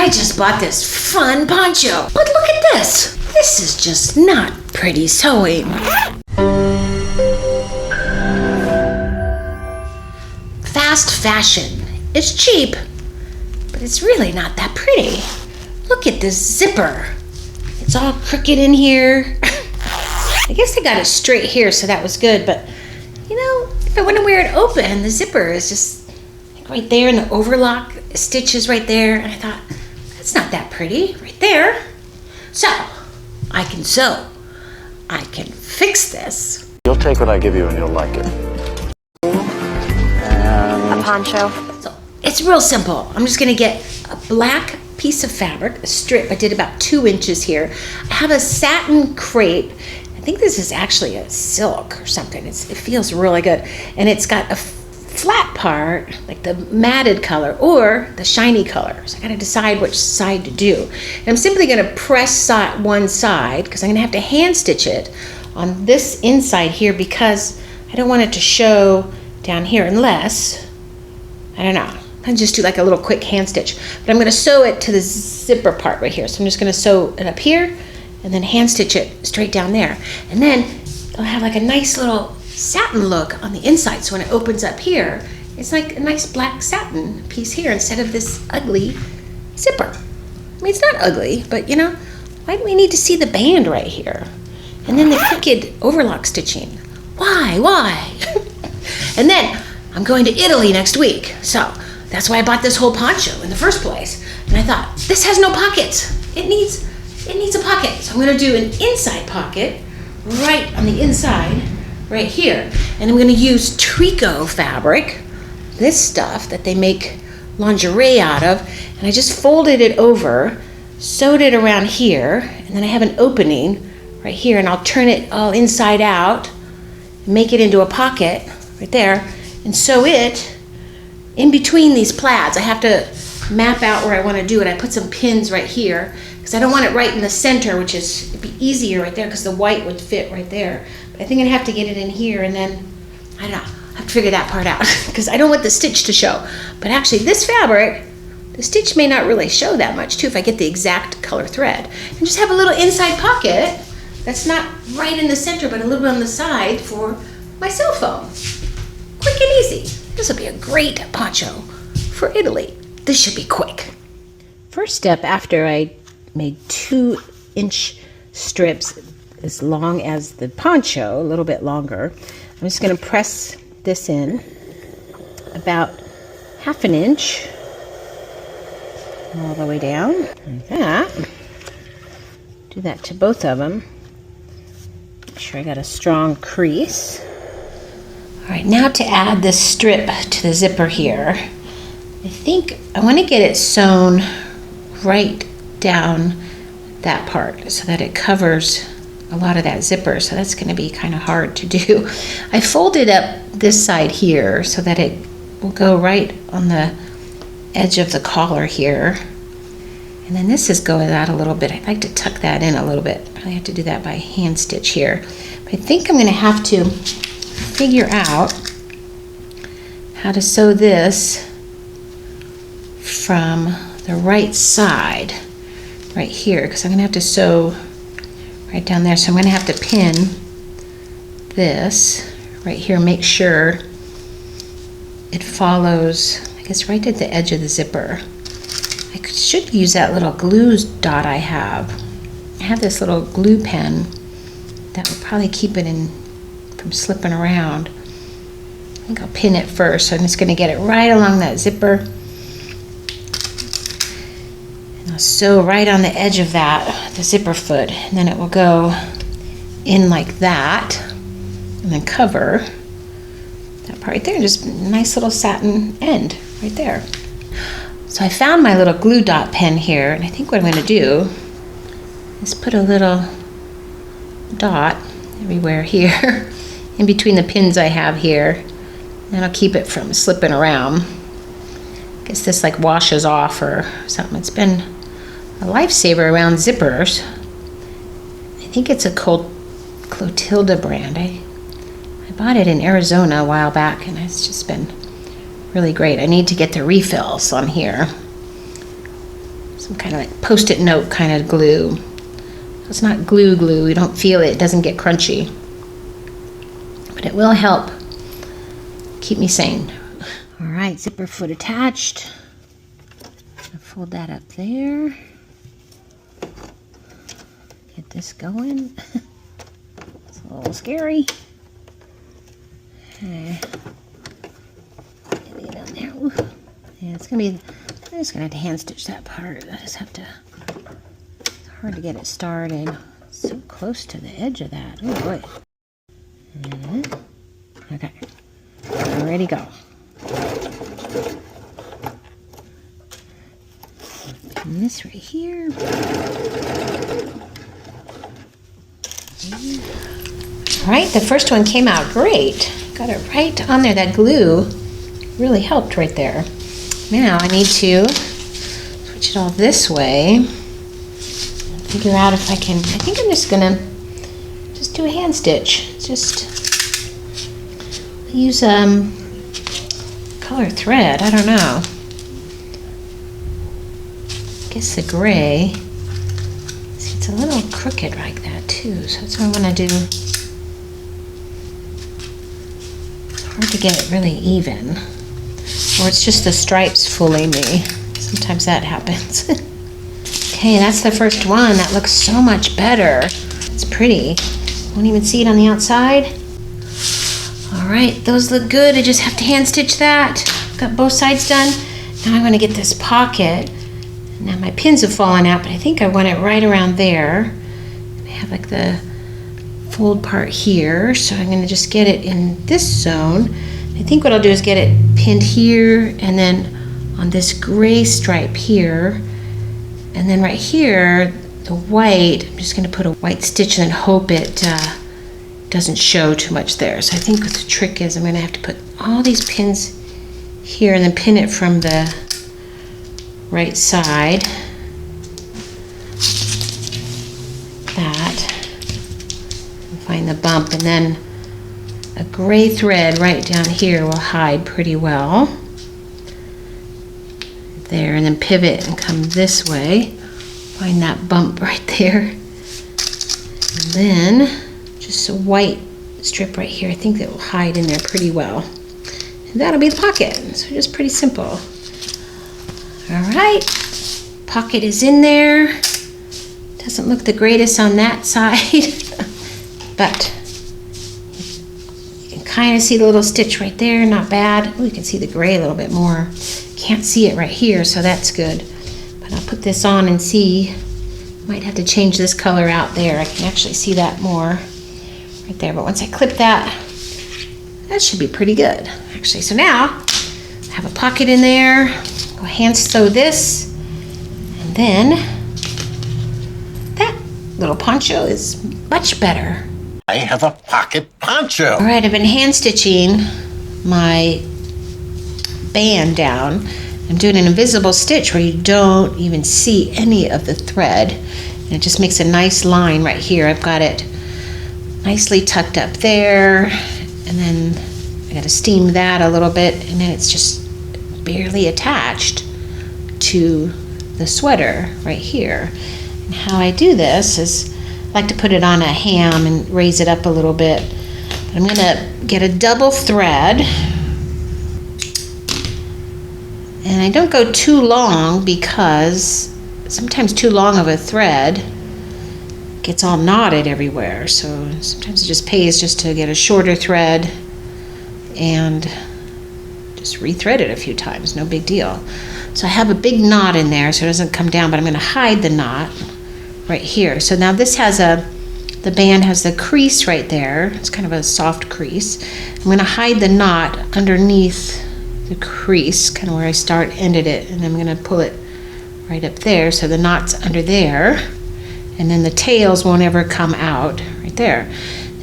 I just bought this fun poncho. But look at this. This is just not pretty sewing. Fast fashion. It's cheap, but it's really not that pretty. Look at this zipper. It's all crooked in here. I guess they got it straight here, so that was good, but you know, if I want to wear it open, the zipper is just like right there, and the overlock stitch is right there, and I thought, that's not that pretty, right there. So, I can sew. I can fix this. You'll take what I give you and you'll like it. A poncho. So, it's real simple. I'm just gonna get a black piece of fabric, a strip. I did about 2 inches here. I have a satin crepe. I think this is actually a silk or something. It feels really good. And it's got a flat part, like the matted color or the shiny color. So I gotta decide which side to do. And I'm simply gonna press one side because I'm gonna have to hand stitch it on this inside here because I don't want it to show down here unless, I don't know, I'll just do like a little quick hand stitch. But I'm gonna sew it to the zipper part right here. So I'm just gonna sew it up here and then hand stitch it straight down there. And then it'll have like a nice little satin look on the inside. So when it opens up here, it's like a nice black satin piece here instead of this ugly zipper. I mean, it's not ugly, but you know, why do we need to see the band right here? And then the crooked overlock stitching. Why? And then I'm going to Italy next week. So that's why I bought this whole poncho in the first place. And I thought, this has no pockets. It needs a pocket. So I'm gonna do an inside pocket right on the inside, right here. And I'm gonna use tricot fabric, this stuff that they make lingerie out of, and I just folded it over, sewed it around here, and then I have an opening right here, and I'll turn it all inside out, make it into a pocket right there, and sew it in between these plaids. I have to map out where I want to do it. I put some pins right here because I don't want it right in the center, which is, it'd be easier right there because the white would fit right there. But I think I'd have to get it in here, and then, I don't know, I have to figure that part out because I don't want the stitch to show. But actually this fabric, the stitch may not really show that much too if I get the exact color thread. And just have a little inside pocket that's not right in the center but a little bit on the side for my cell phone. Quick and easy. This will be a great poncho for Italy. This should be quick. First step, after I made 2-inch strips as long as the poncho, a little bit longer, I'm just going to press this in about 1/2 inch all the way down like that. Do that to both of them. Make sure I got a strong crease. All right, now to add this strip to the zipper here, I think I want to get it sewn right down that part so that it covers a lot of that zipper. So that's going to be kind of hard to do. I folded up this side here so that it will go right on the edge of the collar here. And then this is going out a little bit. I'd like to tuck that in a little bit. I have to do that by hand stitch here. But I think I'm going to have to figure out how to sew this from the right side right here, because I'm going to have to sew right down there. So I'm going to have to pin this right here, make sure it follows, I guess, right at the edge of the zipper. I should use that little glue dot I have. I have this little glue pen that will probably keep it in from slipping around. I think I'll pin it first. So I'm just going to get it right along that zipper. And I'll sew right on the edge of that, the zipper foot, and then it will go in like that and then cover that part right there. Just a nice little satin end right there. So I found my little glue dot pen here, and I think what I'm going to do is put a little dot everywhere here in between the pins I have here, and I'll keep it from slipping around. I guess this like washes off or something. It's been a lifesaver around zippers. I think it's a Clotilda brand. I bought it in Arizona a while back, and it's just been really great. I need to get the refills on here. some kind of like Post-it note kind of glue. It's not glue, you don't feel it, it doesn't get crunchy. But it will help keep me sane. All right, zipper foot attached. I'll fold that up there. Get this going. It's a little scary. Okay. Get it on there. Ooh. Yeah, it's gonna be, I'm just gonna have to hand stitch that part. I just have to, it's hard to get it started. It's so close to the edge of that. Oh boy. Okay, ready to go. Pin this right here. All right, the first one came out great. Got it right on there. That glue really helped right there. Now I need to switch it all this way. Figure out if I can, I think I'm just gonna just do a hand stitch. Just use color thread, I don't know. I guess the gray. See, it's a little crooked like that too, so that's what I want to do. It's hard to get it really even. Or it's just the stripes fooling me. Sometimes that happens. Okay, that's the first one. That looks so much better. It's pretty. Won't even see it on the outside. All right, those look good. I just have to hand stitch that. Got both sides done. Now I'm gonna get this pocket. Now my pins have fallen out, but I think I want it right around there. I have like the fold part here, so I'm gonna just get it in this zone. I think what I'll do is get it pinned here and then on this gray stripe here. And then right here, the white, I'm just gonna put a white stitch and then hope it doesn't show too much there. So I think what the trick is I'm gonna have to put all these pins here and then pin it from the right side. That. And find the bump, and then a gray thread right down here will hide pretty well. There, and then pivot and come this way. Find that bump right there. And then just a white strip right here. I think that will hide in there pretty well. And that'll be the pocket. So just pretty simple. All right, pocket is in there. Doesn't look the greatest on that side, but you can kind of see the little stitch right there, not bad. Oh, you can see the gray a little bit more. Can't see it right here, so that's good. But I'll put this on and see. Might have to change this color out there. I can actually see that more right there. But once I clip that, that should be pretty good, actually. So now I have a pocket in there. Go hand sew this, and then that little poncho is much better. I have a pocket poncho. All right, I've been hand stitching my band down. I'm doing an invisible stitch where you don't even see any of the thread, and it just makes a nice line right here. I've got it nicely tucked up there, and then I got to steam that a little bit, and then it's just barely attached to the sweater right here. And how I do this is I like to put it on a ham and raise it up a little bit. But I'm gonna get a double thread, and I don't go too long because sometimes too long of a thread gets all knotted everywhere. So sometimes it just pays just to get a shorter thread and just rethread it a few times, no big deal. So I have a big knot in there so it doesn't come down, but I'm gonna hide the knot right here. So now this has the band has the crease right there. It's kind of a soft crease. I'm gonna hide the knot underneath the crease, kind of where I ended it, and I'm gonna pull it right up there so the knot's under there, and then the tails won't ever come out right there.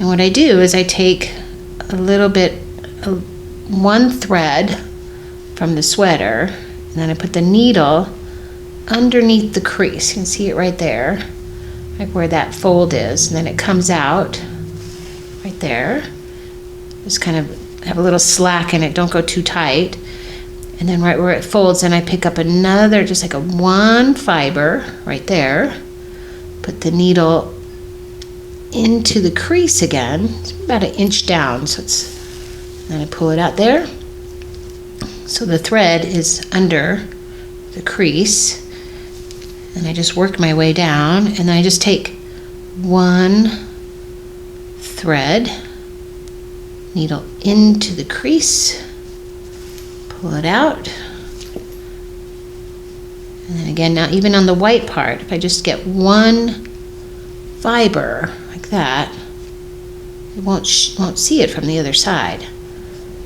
And what I do is I take a little bit, one thread from the sweater, and then I put the needle underneath the crease. You can see it right there, like where that fold is, and then it comes out right there. Just kind of have a little slack in it, don't go too tight. And then right where it folds, then I pick up another, just like a one fiber right there. Put the needle into the crease again. It's about 1 inch down, so then I pull it out there. So the thread is under the crease. And I just work my way down, and then I just take one thread, needle into the crease, pull it out. And then again, now even on the white part, if I just get one fiber like that, it won't see it from the other side.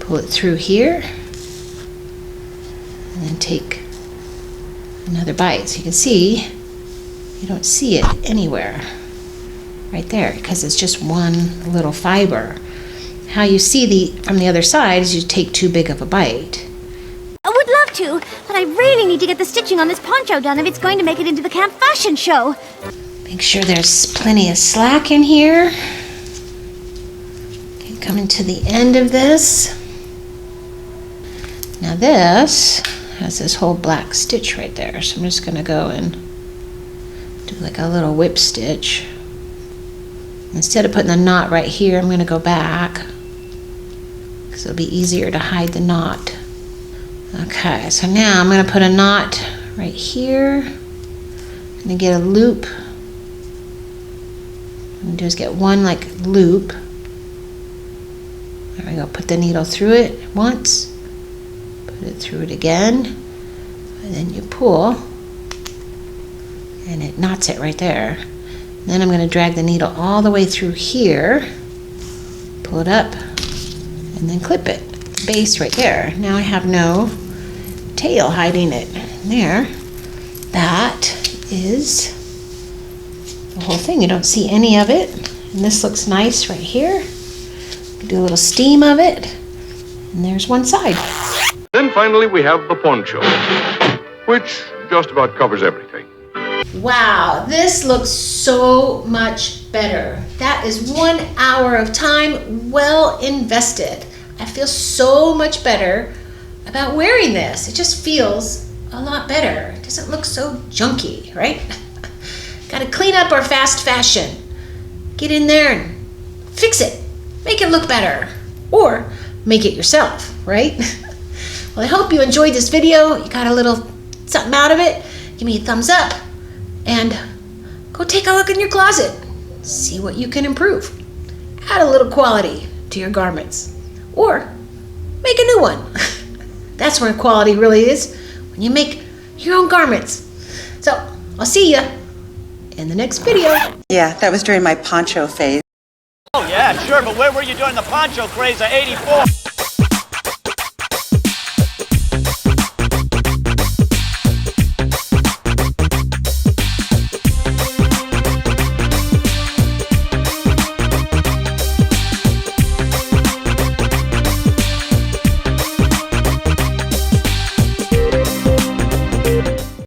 Pull it through here, and then take another bite. So you can see, you don't see it anywhere right there because it's just one little fiber. How you see from the other side is you take too big of a bite. I would love to, but I really need to get the stitching on this poncho done if it's going to make it into the camp fashion show. Make sure there's plenty of slack in here. Okay, coming to the end of this. Now this has this whole black stitch right there, so I'm just going to go and do like a little whip stitch. Instead of putting the knot right here, I'm going to go back because it'll be easier to hide the knot. Okay, so now I'm going to put a knot right here. I'm going to get a loop. What I'm going to do is get one like loop. There we go. Put the needle through it once. Put it through it again. And then you pull. And it knots it right there. And then I'm going to drag the needle all the way through here. Pull it up. And then clip it. Base right there. Now I have no tail hiding it there. That is the whole thing. You don't see any of it. And this looks nice right here. Do a little steam of it. And there's one side. Then finally we have the poncho, which just about covers everything. Wow, this looks so much better. That is 1 hour of time well invested. I feel so much better about wearing this. It just feels a lot better. It doesn't look so junky, right? Got to clean up our fast fashion. Get in there and fix it. Make it look better. Or make it yourself, right? Well, I hope you enjoyed this video. You got a little something out of it. Give me a thumbs up. And go take a look in your closet. See what you can improve. Add a little quality to your garments. Or make a new one. That's where quality really is, when you make your own garments. So, I'll see you in the next video. Yeah, that was during my poncho phase. Oh yeah, sure, but where were you during the poncho craze of '84?